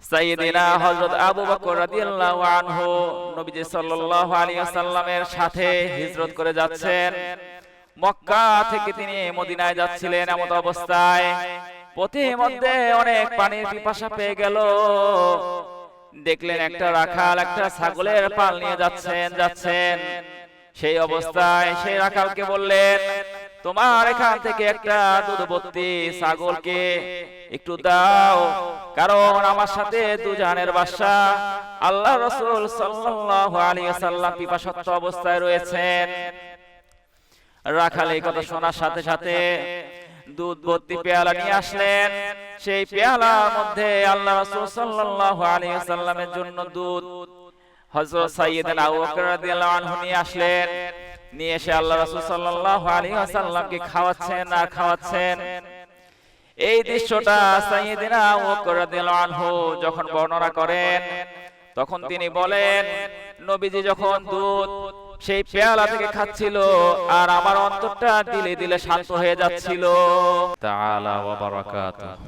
সাইয়েদিনা হযরত আবু বকর রাদিয়াল্লাহু আনহু নবীজি সাল্লাল্লাহু আলাইহি ওয়াসাল্লামের সাথে হিজরত করে যাচ্ছেন। মক্কা থেকে তিনি মদিনায় যাচ্ছিলেন। এমত অবস্থায় পথের মধ্যে অনেক পানির পিপাসা পেয়ে গেল। দেখলেন একটা রাখাল একটা ছাগলের পাল নিয়ে যাচ্ছেন। সেই অবস্থায় সেই রাখালকে বললেন, তোমার এখান থেকে একটা দুধবর্তী ছাগলকে একটু দাও, কারণ আমার সাথে দুজানের বাদশা আল্লাহ রাসূল সাল্লাল্লাহু আলাইহি ওয়াসাল্লাম পিপাসার্ত অবস্থায় রয়েছেন। রাখাল এই কথা শোনার সাথে সাথে দুধ ভর্তি পেয়ালা নিয়ে আসলেন। সেই পেয়ালার মধ্যে আল্লাহ রাসূল সাল্লাল্লাহু আলাইহি ওয়াসাল্লামের জন্য দুধ হযরত সাইয়েদনা আবু বকর রাদিয়াল্লাহু আনহু নিয়ে আসলেন। নিয়ে এসে আল্লাহ রাসূল সাল্লাল্লাহু আলাইহি ওয়াসাল্লামকে খাওয়াচ্ছেন। এই দৃশ্যটা সাইয়েদনা আবু বকর রাদিয়াল্লাহু আনহু যখন বর্ণনা করেন, তখন তিনি বলেন, নবীজি যখন দুধ সেই পেয়ালা থেকে খাচ্ছিল আর আমার অন্তরটা দিলে দিলে শান্ত হয়ে যাচ্ছিল। তাআলা ওয়া বারাকাতুহু।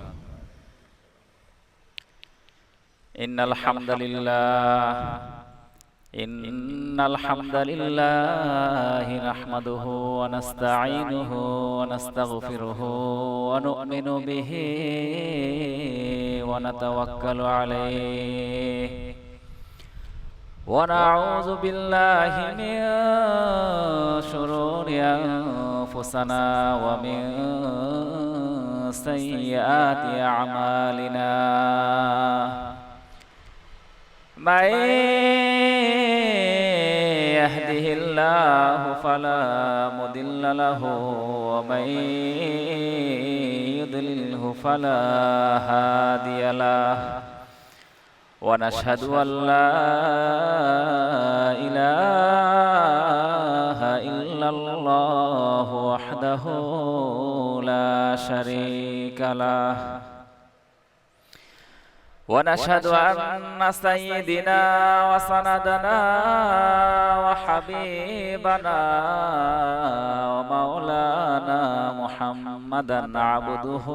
ইন্নাল হামদালিল্লাহি নাহমাদুহু ওয়া নাস্তাঈনুহু ওয়া নাস্তাগফিরুহু ওয়া নু'মিনু বিহি ওয়া নাতাওয়াক্কালু আলাইহি ونعوذ بالله من شرور أنفسنا ومن سيئات أعمالنا من يهده الله فلا مضل له ومن يضلله فلا هادي له ونشهد أن لا إله إلا الله وحده لا شريك له ونشهد أن سيدنا وسندنا وحبيبنا ومولانا محمدا عبده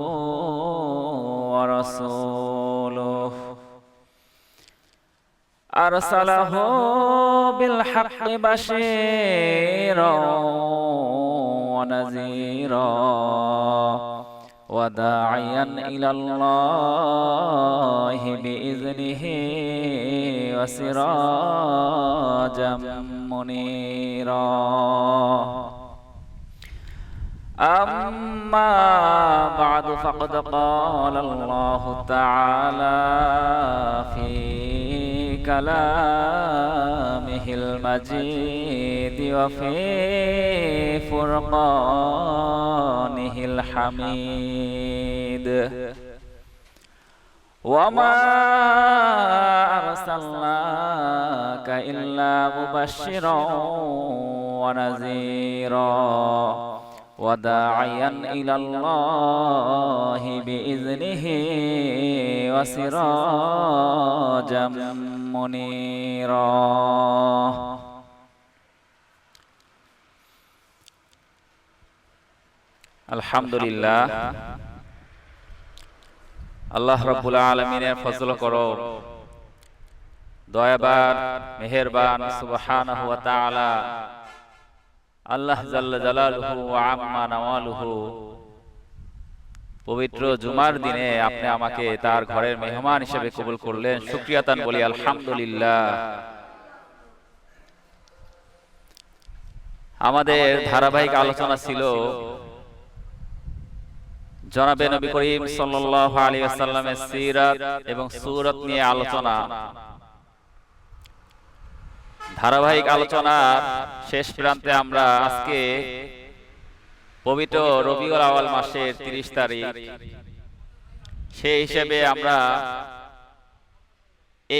ورسوله أرسله بالحق بشيرا ونذيرا وداعيا إلى الله بإذنه وسراجا منيرا أما بعد فقد قال الله تعالى في كلامه المجيد وفي فرقانه الحميد وما أرسلناك إلا مبشرا ونذيرا وداعيا إلى الله بإذنه وسراجا منيرا الحمد لله আল্লাহ রাব্বুল আলামিনের ফজল করো, দয়াবান মেহেরবান সুবহানাহু ওয়া তাআলা আল্লাহ জাল্লা জালালুহু ওয়া আম্মা নাওয়ালুহু পবিত্র জুমার দিনে আপনি আমাকে তার ঘরের মেহমান হিসেবে কবুল করলেন। শুকরিয়া তান বলি আলহামদুলিল্লাহ। আমাদের ধারাবাহিক আলোচনা ছিল জনাবে নবী করিম সাল্লাল্লাহু আলাইহি ওয়াসাল্লামের সিরাত এবং সূরত নিয়ে আলোচনা। ধারাবাহিক আলোচনার শেষ প্রান্তে আমরা আজকে পবিত্র রবিউল আউয়াল মাসের 30 তারিখ, সেই হিসেবে আমরা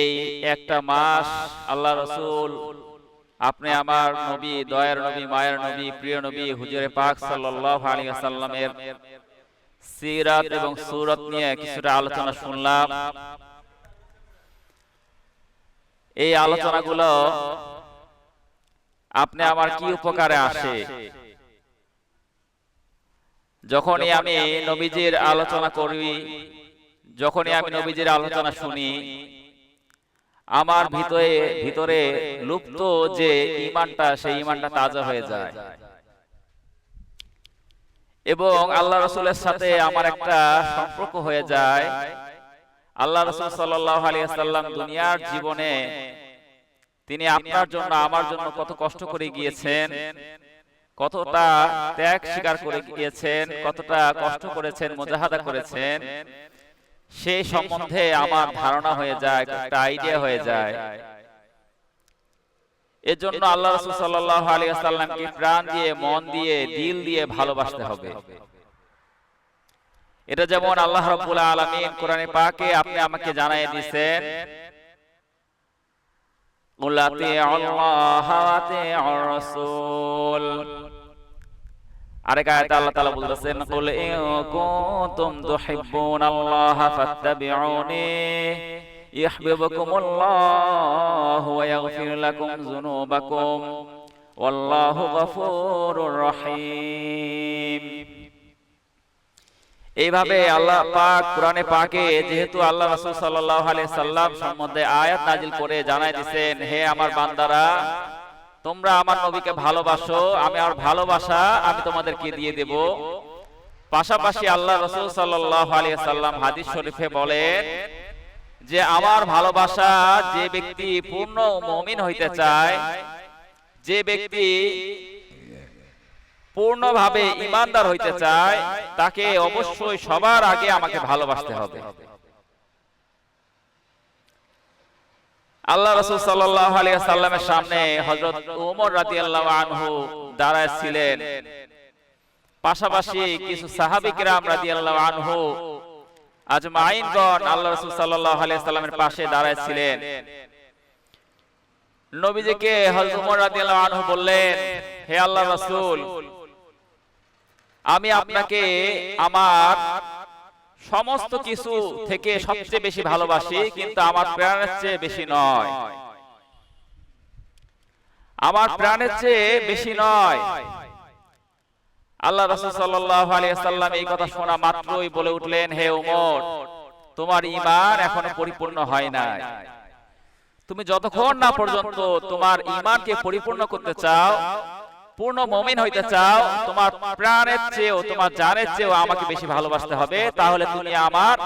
এই একটা মাস আল্লাহ রাসূল আপনি আমার নবী, দয়ার নবী, মায়ের নবী, প্রিয় নবী হুজুরে পাক সাল্লাল্লাহু আলাইহি ওয়াসাল্লামের সিরাত এবং সূরত নিয়ে কিছুটা আলোচনা শুনলাম। এই আলোচনাগুলো আপনি আমার কি উপকারে আসে? যখনই আমি নবীজির আলোচনা করি, যখনই আমি নবীজির আলোচনা শুনি আমার ভিতরে ভিতরে লুপ্ত যে ঈমানটা, সেই ঈমানটা তাজা হয়ে যায় এবং আল্লাহ রাসূলের সাথে আমার একটা সম্পর্ক হয়ে যায়। আল্লাহ রাসূল সাল্লাল্লাহু আলাইহি ওয়াসাল্লাম দুনিয়ার জীবনে তিনি আপনার জন্য আমার জন্য কত কষ্ট করে গিয়েছেন, কতটা ত্যাগ স্বীকার করে গিয়েছেন, কতটা কষ্ট করেছেন, মুজাহাদা করেছেন, সেই সম্বন্ধে আমার ধারণা হয়ে যায়, একটা আইডিয়া হয়ে যায়। এর জন্য আল্লাহ রাসূল সাল্লাল্লাহু আলাইহি ওয়াসাল্লামকে প্রাণ দিয়ে, মন দিয়ে, দিল দিয়ে ভালোবাসতে হবে। এটা যেমন আল্লাহ রাব্বুল আলামিন কোরআনে পাকে আপনি আমাকে জানিয়ে দিয়েছেন, কুল আতিউল্লাহ ওয়া আতিউর রাসূল। আরেক আয়াতে আল্লাহ তাআলা বলতেছেন, কুল ইন কুনতুম তুহিব্বুনাল্লাহা ফাত্তাবিউনি ইউহিব্বুকুমুল্লাহু ওয়া ইয়াগফির লাকুম যুনুবাকুম ওয়াল্লাহু গফুরুর রহিম। এইভাবে আল্লাহ পাক কোরআনে পাকে যেহেতু আল্লাহ রাসূল সাল্লাল্লাহু আলাইহি সাল্লাম সম্বন্ধে আয়াত নাজিল করে জানাই দিয়েছেন, হে আমার বান্দারা, তোমরা আমার নবীকে ভালোবাসো, আমি আর ভালোবাসা আমি তোমাদেরকে দিয়ে দেব। পাশাপাশি আল্লাহ রাসূল সাল্লাল্লাহু আলাইহি সাল্লাম হাদিস শরীফে বলেন যে আমার ভালোবাসা যে ব্যক্তি পূর্ণ মুমিন হইতে চায়, যে ব্যক্তি পূর্ণভাবে ঈমানদার হইতে চায়, তাকে অবশ্যই সবার আগে আমাকে ভালোবাসতে হবে। আল্লাহ রাসূল সাল্লাল্লাহু আলাইহি সাল্লামের সামনে হযরত ওমর রাদিয়াল্লাহু আনহু দাঁড়ায় ছিলেন, পাশাপাশি কিছু সাহাবী কিরাম রাদিয়াল্লাহু আনহু আজমাইনগণ আল্লাহ রাসূল সাল্লাল্লাহু আলাইহি সাল্লামের পাশে দাঁড়ায় ছিলেন। নবীজিকে হযরত ওমর রাদিয়াল্লাহু আনহু বললেন, হে আল্লাহর রাসূল, আমি আপনাকে আমার সমস্ত কিছু থেকে সবচেয়ে বেশি ভালোবাসি, কিন্তু আমার প্রাণের চেয়ে বেশি নয়, আমার প্রাণের চেয়ে বেশি নয়। আল্লাহ রাসূল সাল্লাল্লাহু আলাইহি সাল্লাম এই কথা শোনা মাত্রই বলে উঠলেন, হে ওমর, তোমার ঈমান এখনো পরিপূর্ণ হয় নাই। তুমি যতক্ষণ না পর্যন্ত তোমার ঈমানকে পরিপূর্ণ করতে চাও, পূর্ণ মুমিন হইতে চাও, তোমার প্রাণের চেয়েও, তোমার জানের চেয়েও আমাকে বেশি ভালোবাসতে হবে, তাহলে তুমি আমার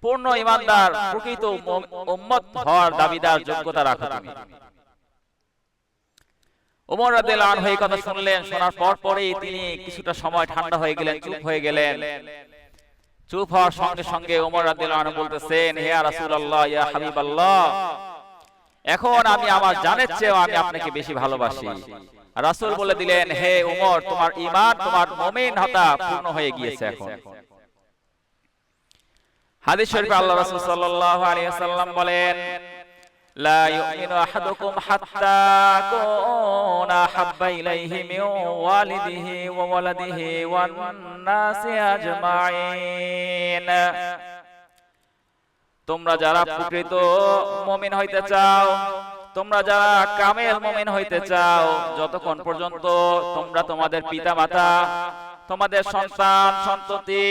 পূর্ণ ঈমানদার, প্রকৃত উম্মত হওয়ার দাবিদার যোগ্যতা রাখো তুমি। ওমর রাদিয়াল্লাহু আনহু এই কথা শুনলেন, শোনার পরেই তিনি কিছুটা সময় ঠান্ডা হয়ে গেলেন, চুপ হয়ে গেলেন। চুপ হওয়ার সঙ্গে সঙ্গে ওমর রাদিয়াল্লাহু আনহু বলতেছেন, হে রাসূলুল্লাহ, ইয়া হাবিবাল্লাহ, এখন আমি আমার জানের চেয়েও আমি আপনাকে বেশি ভালোবাসি। রাসূল বলে দিলেন, হে ওমর, তোমার ঈমান, তোমার মুমিন হতা পূর্ণ হয়ে গিয়েছে এখন। হাদিস শরীফে আল্লাহ রাসূল সাল্লাল্লাহু আলাইহি ওয়াসাল্লাম বলেন, লা ইউমিনু আহাদুকুম হাত্তা কুনা হাব্বা ইলাইহি মিন ওয়ালিদিহি ওয়া ওয়ালাদিহি ওয়ান নাসি আজমাইন। তোমরা যারা প্রকৃত মুমিন হইতে চাও, তোমরা যারা কামেল মুমিন হইতে চাও, যতক্ষণ পর্যন্ত তোমরা তোমাদের পিতামাতা, তোমাদের সন্তান সন্ততি,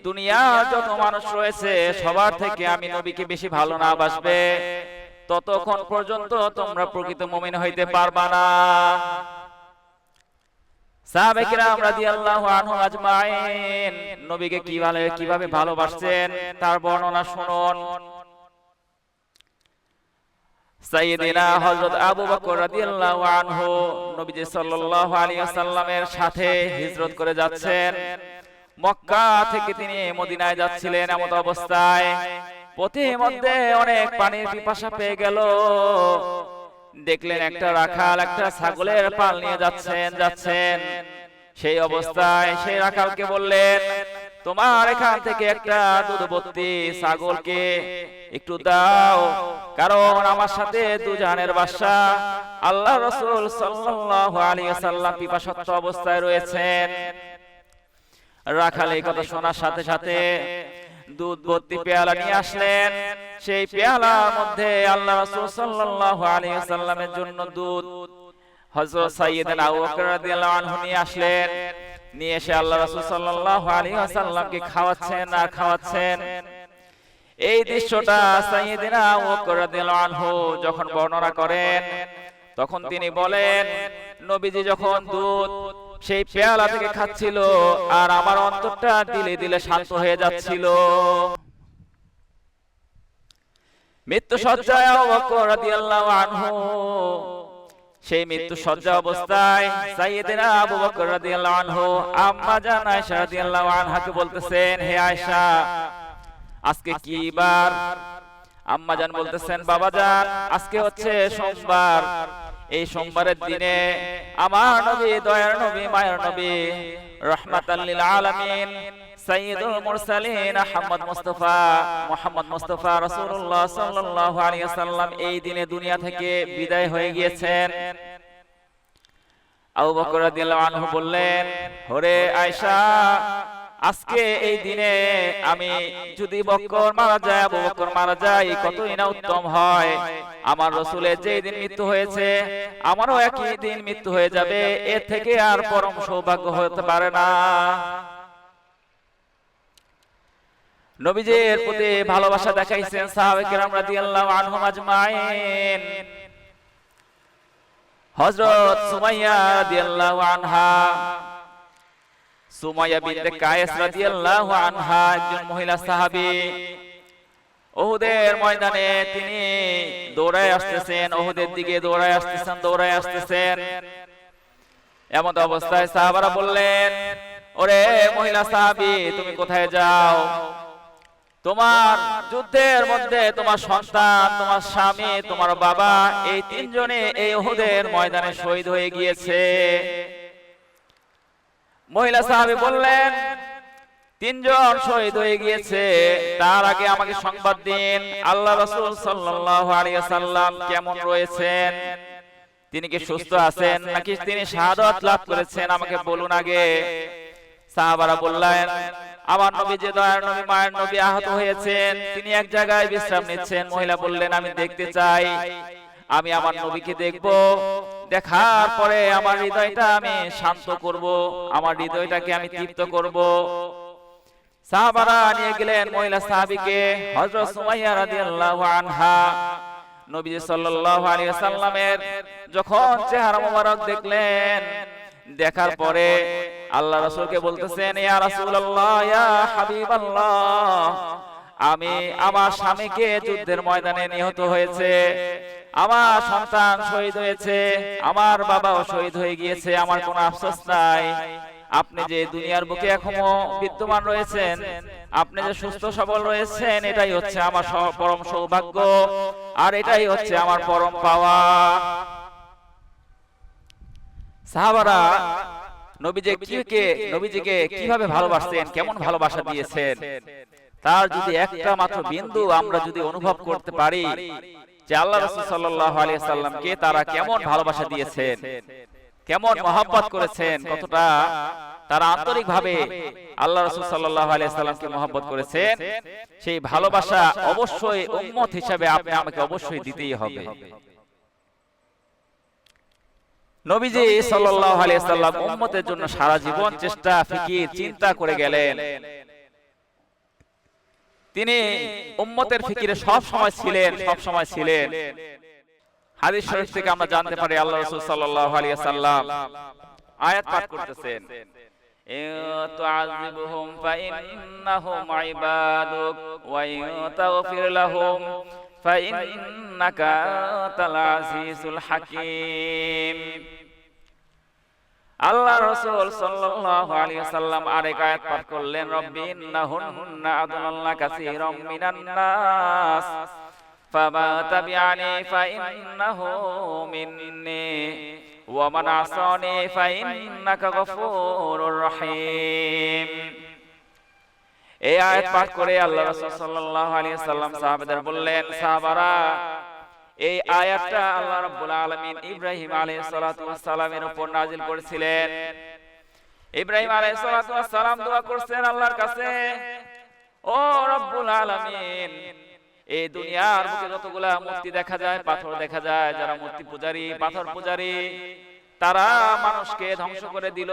দুনিয়ার যত মানুষ রয়েছে সবার থেকে আমি নবীকে বেশি ভালো না বাসবে, ততক্ষণ পর্যন্ত তোমরা প্রকৃত মুমিন হইতে পারবা না। সাহাবা কিরাম রাদিয়াল্লাহু আনহুম আজমাইন নবীকে কিভাবে ভালোবাসতেন তার বর্ণনা শুনুন। সাইয়েদিনা হযরত আবু বকর রাদিয়াল্লাহু আনহু নবীজি সাল্লাল্লাহু আলাইহি ওয়াসাল্লামের সাথে হিজরত করে যাচ্ছেন। মক্কা থেকে তিনি মদিনায় যাচ্ছিলেন। এমন অবস্থায় পথের মধ্যে অনেক পানির পিপাসা পেয়ে গেল। দেখলেন একটা রাখাল একটা ছাগলের পাল নিয়ে যাচ্ছেন। সেই অবস্থায় সেই রাখালকে বললেন, তোমার এখান থেকে একটা দুধবতী ছাগলকে একটু দাও, কারণ আমার সাথে দুজানের বাদশা আল্লাহ রাসূল সাল্লাল্লাহু আলাইহি ওয়াসাল্লাম পিপাসার্ত অবস্থায় রয়েছেন। রাখাল এই কথা শোনার সাথে সাথে দুধ ভর্তি পেয়ালা নিয়ে আসলেন। সেই পেয়ালার মধ্যে আল্লাহ রাসূল সাল্লাল্লাহু আলাইহি ওয়াসাল্লামের জন্য দুধ হযরত সাইয়েদনা আবু বকর রাদিয়াল্লাহু আনহু নিয়ে আসলেন। নিয়ে এসে আল্লাহ রাসূল সাল্লাল্লাহু আলাইহি ওয়াসাল্লামকে খাওয়াচ্ছেন। এই দৃশ্যটা সাইয়েদিনা আবু বকর রাদিয়াল্লাহু আনহু যখন বর্ণনা করেন, তখন তিনি বলেন, নবীজি যখন দুধ সেই পেয়ালা থেকে খাচ্ছিল আর আমার অন্তরটা দিলে দিলে শান্ত হয়ে যাচ্ছিল। মৃত্যু শয্যায় আবু বকর রাদিয়াল্লাহু আনহু, সেই মৃত্যু শয্যা অবস্থায় সাইয়েদিনা আবু বকর রাদিয়াল্লাহু আনহু আম্মা জান আয়েশা রাদিয়াল্লাহু আনহাকে বলতেছেন, হে আয়েশা, আজকে কি বার? আম্মা জান বলতেছেন, বাবা জান, আজকে হচ্ছে সোমবার। এই সোমবারের দিনে আমার নবী, দয়ার নবী, মায়ের নবী, রাহমাতাল লিল আলামিন, সাইয়্যিদুল মুরসালিন মুহাম্মদ মুস্তাফা রাসূলুল্লাহ সাল্লাল্লাহু আলাইহি ওয়াসাল্লাম এই দিনে দুনিয়া থেকে বিদায় হয়ে গিয়েছেন। আবু বকর রাদিয়াল্লাহু আনহু বললেন, ওরে আয়েশা, আজকে এই দিনে আমি যদি বকর মারা যায়, আবু বকর মারা যায়, কতই না উত্তম হয়। আমার রাসূলের যে দিন মৃত্যু হয়েছে, আমারও একই দিন মৃত্যু হয়ে যাবে, এর থেকে আর পরম সৌভাগ্য হতে পারে না। নবীজির প্রতি ভালোবাসা দেখাইছেন সাহাবা কিরাম রাদিয়াল্লাহু আনহুম আজমাইন। হযরত সুমাইয়া রাদিয়াল্লাহু আনহা, সুমাইয়া বিনতে কায়েস রাদিয়াল্লাহু আনহা একজন মহিলা সাহাবী। উহুদের ময়দানে তিনি দৌড়ায় আসতেছেন, উহুদের দিকে দৌড়ায় আসতেছেন। এমন অবস্থায় সাহাবারা বললেন, ওরে মহিলা সাহাবী, তুমি কোথায় যাও? তোমার যুদ্ধের মধ্যে তোমার সন্তান, তোমার স্বামী, তোমার বাবা, এই তিনজনে এই উহুদের ময়দানে শহীদ হয়ে গিয়েছে। মহিলা সাহাবী বললেন, তিনজন শহীদ হয়ে গিয়েছে, তার আগে আমাকে সংবাদ দিন, আল্লাহ রাসূল সাল্লাল্লাহু আলাইহি ওয়াসাল্লাম কেমন রয়েছেন? তিনি কি সুস্থ আছেন নাকি তিনি শাহাদাত লাভ করেছেন? আমাকে বলুন আগে। সাহাবারা বললেন, আমার নবী, যে দয়ার নবী, মায়ের নবী আহত হয়েছেন, তিনি এক জায়গায় বিশ্রাম নিচ্ছেন। মহিলা বললেন, আমি দেখতে চাই, আমি আমার নবীকে দেখব, দেখার পরে আমার হৃদয়টা আমি শান্ত করব, আমার হৃদয়টাকে আমি তৃপ্ত করব। সাহাবারা নিয়ে গেলেন মহিলা সাহাবীকে, হযরত সুমাইয়া রাদিয়াল্লাহু আনহা। নবী সাল্লাল্লাহু আলাইহি ওয়াসাল্লামের যখন চেহারা মোবারক দেখলেন, দেখার পরে আল্লাহ রাসূলকে বলতেছেন, ইয়া রাসূলুল্লাহ, ইয়া হাবিবাল্লাহ, আমি আমার স্বামীকে যুদ্ধের ময়দানে নিহত হয়েছে, আমার সন্তান শহীদ হয়েছে, আমার বাবাও শহীদ হয়ে গিয়েছে, আমার কোনো আফসোস নাই। আপনি যে দুনিয়ার বুকে এখনো বিদ্যমান রয়েছেন, আপনি যে সুস্থ সবল রয়েছেন, এটাই হচ্ছে আমার পরম সৌভাগ্য, আর এটাই হচ্ছে আমার পরম পাওয়া। সাহাবারা নবীজিকে কিভাবে ভালোবাসতেন, কেমন ভালোবাসা দিয়েছেন, তার যদি একটা মাত্র বিন্দু আমরা যদি অনুভব করতে পারি যে আল্লাহ রাসূল সাল্লাল্লাহু আলাইহি ওয়াসাল্লামকে তারা কেমন ভালোবাসা দিয়েছেন, কেমন মহব্বত করেছেন, কতটা তারা আন্তরিকভাবে আল্লাহ রাসূল সাল্লাল্লাহু আলাইহি ওয়াসাল্লামকে মহব্বত করেছেন, সেই ভালোবাসা অবশ্যই উম্মত হিসেবে আপনি আমাকে অবশ্যই দিতেই হবে। নবীজি সাল্লাল্লাহু আলাইহি ওয়াসাল্লাম উম্মতের জন্য সারা জীবন চেষ্টা, ফিকির, চিন্তা করে গেলেন। তিনি উম্মতের ফিকিরে সব সময় ছিলেন। হাদিস শরীফ থেকে আমরা জানতে পারি, আল্লাহ রাসূল সাল্লাল্লাহু আলাইহি ওয়াসাল্লাম আয়াত পাঠ করতেছেন, ইউতাযিবুহুম ফাইন্নাহুম ইবাদুক ওয়া ইউতাগফির লাহুম ফাইন্নাকা আনতাল আজিজুল হাকীম। আল্লাহ রাসূল সাল্লাল্লাহু আলাইহি ওয়াসাল্লাম আরেক আয়াত পাঠ করলেন, রব্বি ইন্নাহুন্না আদলাল্না কাসীরাম মিনান নাস ফামা তাবিআনি ফাইন্নাহু মিন্নি ওয়া মান আসানি ফাইন্নাকা গফুরুর রহিম। এই আয়াত পাঠ করে আল্লাহ রাসূল সাল্লাল্লাহু আলাইহি ওয়াসাল্লাম সাহাবাদের বললেন, সাহাবারা, এই আয়াতটা আল্লাহ রাব্বুল আলামিন ইব্রাহিম আলাইহিস সালাতু ওয়াস সালামের উপর নাযিল করেছিলেন। ইব্রাহিম আলাইহিস সালাতু ওয়াস সালাম দোয়া করছেন আল্লাহর কাছে, ও রব্বুল আলামিন, এই দুনিয়ার বুকে যতগুলা মূর্তি দেখা যায়, পাথর দেখা যায়, যারা মূর্তি পূজারী, পাথর পূজারী, তারা মানুষকে ধ্বংস করে দিল,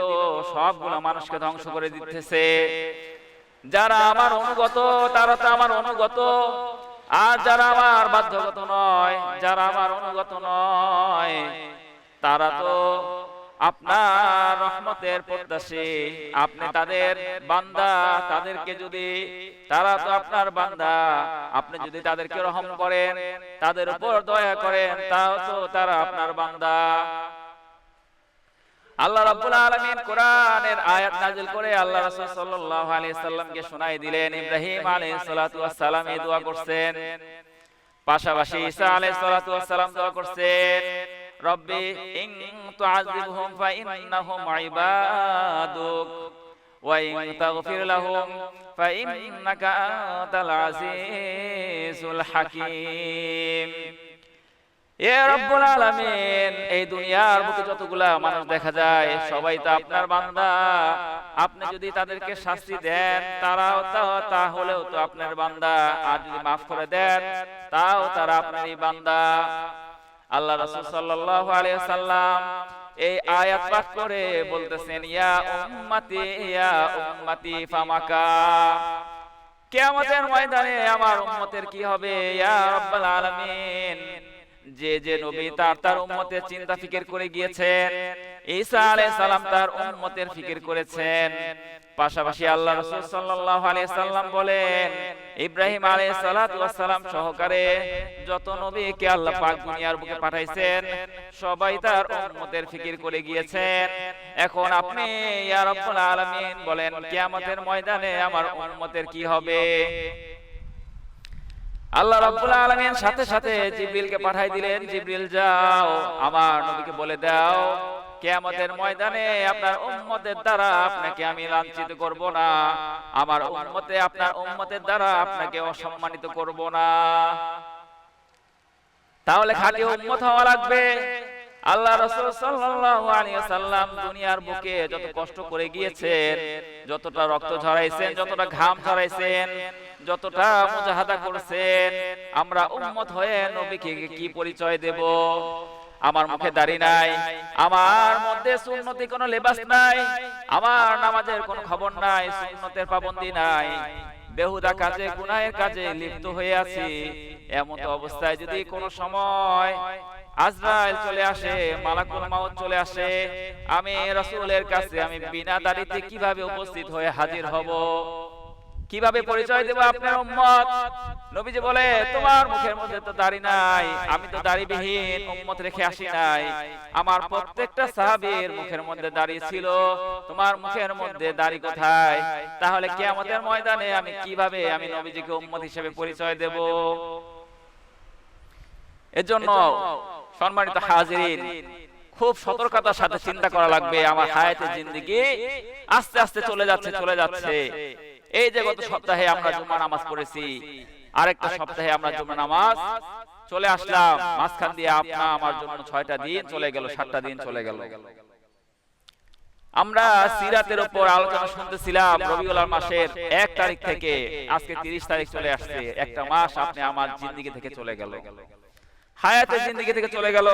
সবগুলো মানুষকে ধ্বংস করে দিতেছে। যারা আমার অনুগত তারা তো আমার অনুগত, আর যারা আমার বাধ্যগত নয়, যারা আমার অনুগত নয়, তারা তো আপনার রহমতের প্রত্যাশী। আপনি তাদের বান্দা, তাদেরকে যদি, তারা তো আপনার বান্দা, আপনি যদি তাদেরকে রহম করেন, তাদের উপর দয়া করেন, তাও তো তারা আপনার বান্দা। আল্লাহ রাব্বুল আলামিন কোরআনের আয়াত নাযিল করে আল্লাহ রাসূল সাল্লাল্লাহু আলাইহি সাল্লামকে শোনায় দিলেন। ইব্রাহিম আলাইহিস সালাতু ওয়াস সালাম এই দোয়া করছেন, পাশাপাশি ঈসা আলাইহিস সালাতু ওয়াস সালাম দোয়া করছেন, রব্বি ইন তুআযিবহুম ফাইন্নাহুম ইবাদুক ওয়া ইন তাগফির লাহুম ফাইন্নাকা আনতাল আজিজুল হাকীম। এ রব্বুল আলামিন, এই দুনিয়ার বুকে যতগুলা মানুষ দেখা যায় সবাই তো আপনার বান্দা। আপনি যদি তাদেরকে শাস্তি দেন তারাও তাহলেও তো আপনার বান্দা, আর যদি মাফ করে দেন তাও তারা আপনারই বান্দা। আল্লাহ রাসূল সাল্লাল্লাহু আলাইহি ওয়াসাল্লাম এই আয়াত পাঠ করে বলতেছেন, ইয়া উম্মতি ফামাকা, কিয়ামতের ময়দানে আমার উম্মতের কি হবে? ইয়া রাব্বুল আলামিন, যে যে নবী তার উম্মতের চিন্তা ফিকির করে গিয়েছেন, ঈসা আলাইহিস সালাম তার উম্মতের ফিকির করেছেন। পাশাপাশি আল্লাহ রাসূল সাল্লাল্লাহু আলাইহি সাল্লাম বলেন, ইব্রাহিম আলাইহিস সালাতু ওয়াস সালাম সহকারে যত নবীকে আল্লাহ পাক দুনিয়ার বুকে পাঠাইছেন সবাই তার উম্মতের ফিকির করে গিয়েছেন। এখন আপনি ইয়া রাব্বুল আলামিন বলেন, কিয়ামতের ময়দানে আমার উম্মতের কি হবে? আল্লাহ রাব্বুল আলামিন সাথে সাথে জিবরিলকে পাঠাই দিলেন, জিবরিল যাও আমার নবীকে বলে দাও, কিয়ামতের ময়দানে আপনার উম্মতের দ্বারা আপনাকে আমি লাঞ্ছিত করব না, আমার উম্মতে আপনার উম্মতের দ্বারা আপনাকে অসম্মানিত করব না। তাহলে খাঁটি উম্মত হওয়া লাগবে। আল্লাহ রাসূল সাল্লাল্লাহু আলাইহি ওয়াসাল্লাম দুনিয়ার বুকে যত কষ্ট করে গিয়েছেন, যতটা রক্ত ঝরাইছেন, যতটা ঘাম ঝরাইছেন, যতটা মুজাহাদা করেছেন, আমরা উম্মত হয়ে নবীকে কি পরিচয় দেব? আমার মুখে দাড়ি নাই, আমার মধ্যে সুন্নতি কোনো লেবাস নাই, আমার নামাজের কোনো খবর নাই, সুন্নতের পাবন্দি নাই, বেহুদা কাজে গুনাহের কাজে লিপ্ত হয়ে আছি। এমন অবস্থায় যদি কোনো সময় আজরাইল চলে আসে, মালাকুল মাউত চলে আসে, আমি রাসূলের কাছে আমি বিনা দাড়িতে কিভাবে উপস্থিত হয়ে হাজির হব? কিভাবে পরিচয় দেব আপনার উম্মত? নবীজি বলে, তোমার মুখের মধ্যে তো দাড়ি নাই, আমি তো দাড়িবিহীন উম্মত রেখে আসি নাই, আমার প্রত্যেকটা সাহাবীর মুখের মধ্যে দাড়ি ছিল, তোমার মুখের মধ্যে দাড়ি কোথায়? তাহলে কিয়ামতের ময়দানে আমি কিভাবে আমি নবীজিকে উম্মত হিসেবে পরিচয় দেব? এজন্য সম্মানিত হাজিরিন, খুব সতর্কতার সাথে চিন্তা করা লাগবে। আমার হায়াতের জিন্দেগি আস্তে আস্তে চলে যাচ্ছে। এই যে গত সপ্তাহে আমরা জুমা নামাজ পড়েছি, আরেকটা সপ্তাহে আমরা জুমা নামাজ চলে আসলাম, মাঝখান দিয়ে আমার জন্য 6টা দিন চলে গেল, 7টা দিন চলে গেল। আমরা সিরাতের উপর আলোচনা শুনতেছিলাম। রবিউল আউয়াল মাসের 1 তারিখ থেকে আজকে 30 তারিখ চলে আসছে, একটা মাস আপনি আমার জিন্দেগি থেকে চলে গেল, হায়াতের জিন্দেগি থেকে চলে গেল।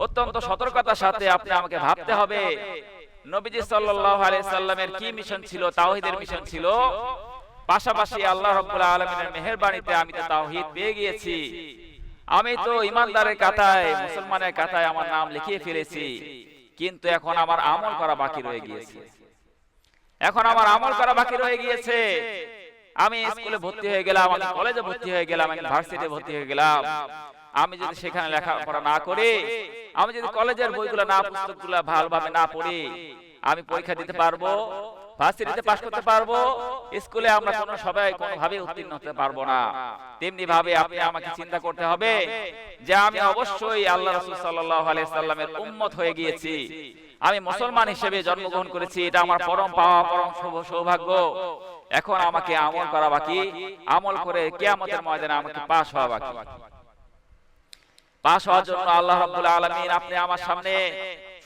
অত্যন্ত সতর্কতার সাথে আপনি আমাকে ভাবতে হবে, নবীজি সাল্লাল্লাহু আলাইহি সাল্লামের কি মিশন ছিল? তাওহীদের মিশন ছিল। পাশাপাশি আল্লাহ রাব্বুল আলামিনের মেহেরবানিতে আমি তো তাওহীদ পেয়ে গিয়েছি, আমি তো ঈমানদারের খাতায়, মুসলমানের খাতায় আমার নাম লিখিয়ে ফেলেছি, কিন্তু এখন আমার আমল করা বাকি রয়ে গিয়েছে। আমি স্কুলে ভর্তি হয়ে গেলাম, আমি কলেজে ভর্তি হয়ে গেলাম, আমি ভার্সিটিতে ভর্তি হয়ে গেলাম। আমি যদি সেখানে লেখাপড়া না করি, আমি যদি কলেজের বইগুলো না, পুস্তকগুলো ভালোভাবে না পড়ি, আমি পরীক্ষা দিতে পারবো? ভার্সিটিতে পাস করতে পারবো? স্কুলে আমরা সবাই কোনোভাবে উত্তীর্ণ হতে পারবো না। তেমনি ভাবে আপনি আমাকে চিন্তা করতে হবে যে আমি অবশ্যই আল্লাহ রাসূল সাল্লাল্লাহু আলাইহি সাল্লামের উম্মত হয়ে গিয়েছি, আমি মুসলমান হিসেবে জন্মগ্রহণ করেছি, এটা আমার পরম পাওয়া, পরম সৌভাগ্য। এখন আমাকে আমল করা বাকি, আমল করে কিয়ামতের ময়দানে আমাকে পাস হওয়া বাকি। পাস হওয়ার জন্য আল্লাহ রাব্বুল আলামিন আপনি আমার সামনে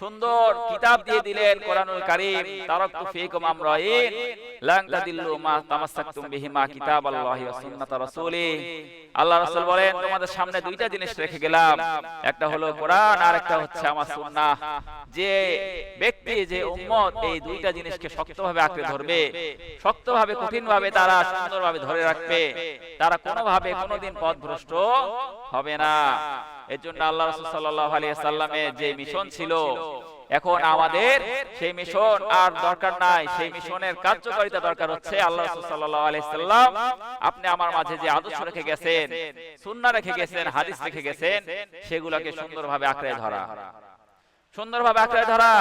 সুন্দর কিতাব দিয়ে দিলেন কোরআনুল কারীম, তারাকতু ফীকুম আমরাইন লান তাদিল্লু মা তামাসসাকতুম বিহিমা কিতাবাল্লাহি ওয়া সুন্নাত রাসূলি। আল্লাহ রাসূল বলেন তোমাদের সামনে দুইটা জিনিস রেখে গেলাম, একটা হলো কোরআন আর একটা হচ্ছে আমার সুন্নাহ। যে ব্যক্তি যে উম্মত এই দুইটা জিনিসকে শক্তভাবে আঁকড়ে ধরবে, শক্তভাবে কঠিনভাবে তারা সুন্দরভাবে ধরে রাখবে, তারা কোনোভাবে কোনোদিন পথভ্রষ্ট হবে না। এজন্য আল্লাহ রাসূল সাল্লাল্লাহু আলাইহি সাল্লামের যে মিশন ছিল, এখন আমাদের সেই মিশন আর দরকার নাই। সেই মিশনের কার্যকারিতা দরকার হচ্ছে আল্লাহ রাসূল সাল্লাল্লাহু আলাইহি সাল্লাম আপনি আমার মাঝে যে আদর্শ রেখে গেছেন, সুন্নাহ রেখে গেছেন, হাদিস রেখে গেছেন, সেগুলোকে সুন্দরভাবে আঁকড়ে ধরা, সুন্দরভাবে আঁকড়ে ধরা।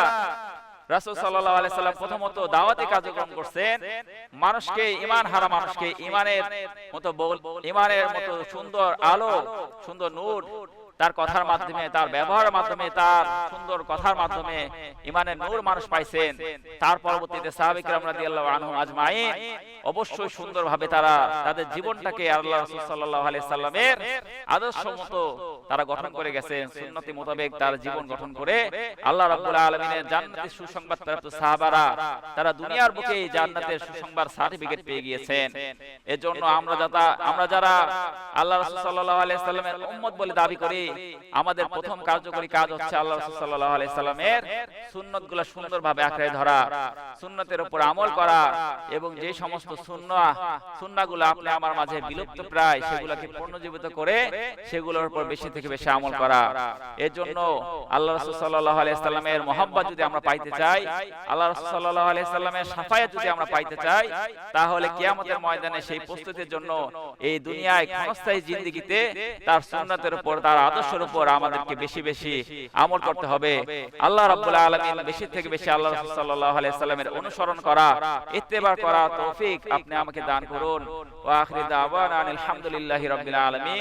রাসূল সাল্লাল্লাহু আলাইহি সাল্লাম প্রথমত দাওয়াতি কার্যক্রম করছেন, মানুষকে ঈমান হারা মানুষকে ঈমানের মতো সুন্দর আলো, সুন্দর নূর তার কথার মাধ্যমে, তার ব্যবহারের মাধ্যমে, তার সুন্দর কথার মাধ্যমে ঈমানের নূর মানুষ পাইছেন। তার পরবর্তীতে সাহাবা কিরাম রাদিয়াল্লাহু আনহুম আজমাইন অবশ্যই সুন্দরভাবে তারা তাদের জীবনটাকে আল্লাহ রাসূল সাল্লাল্লাহু আলাইহি সাল্লামের আদর্শ মতো তারা গঠন করে গেছেন। সুন্নতি মোতাবেক তার জীবন গঠন করে আল্লাহ রাব্বুল আলামিনের জান্নাতের সুসংবাদ প্রাপ্ত সাহাবারা তারা দুনিয়ার বুকে জান্নাতের সুসংবাদ সার্টিফিকেট পেয়ে গিয়েছেন। এজন্য আমরা যারা আল্লাহ রাসূল সাল্লাল্লাহু আলাইহি সাল্লামের উম্মত বলে দাবি করি, আমাদের প্রথম কার্যকরী কাজ হচ্ছে আল্লাহ রাসূল সাল্লাল্লাহু আলাইহি সাল্লামের সুন্নাতগুলো সুন্দরভাবে আঁকড়ে ধরা, সুন্নাতের উপর আমল করা, এবং যে সমস্ত সুন্নাহগুলো আপনি আমার মাঝে বিলুপ্ত প্রায় সেগুলোকে পুনর্জীবিত করে সেগুলোর উপর বেশি থেকে বেশি আমল করা। এর জন্য আল্লাহ রাসূল সাল্লাল্লাহু আলাইহি সাল্লামের মহব্বত যদি আমরা পাইতে চাই, আল্লাহ রাসূল সাল্লাল্লাহু আলাইহি সাল্লামের শাফায়াত যদি আমরা পাইতে চাই, তাহলে কিয়ামতের ময়দানে সেই প্রস্তুতির জন্য এই দুনিয়ায় ক্ষণস্থায়ী জিন্দেগিতে তার সুন্নাতের উপর, তার আদর্শের উপর আমাদেরকে বেশি বেশি আমল করতে হবে। আল্লাহ রাব্বুল আলামিন বেশি থেকে বেশি আল্লাহ রাসূল সাল্লাল্লাহু আলাইহি সাল্লামের অনুসরণ করা, ইত্তেবা করা তৌফিক আপনি আমাকে দান করুন। ওয়া আখিরু দাওয়ানা আলহামদুলিল্লাহি রাব্বিল আলামিন।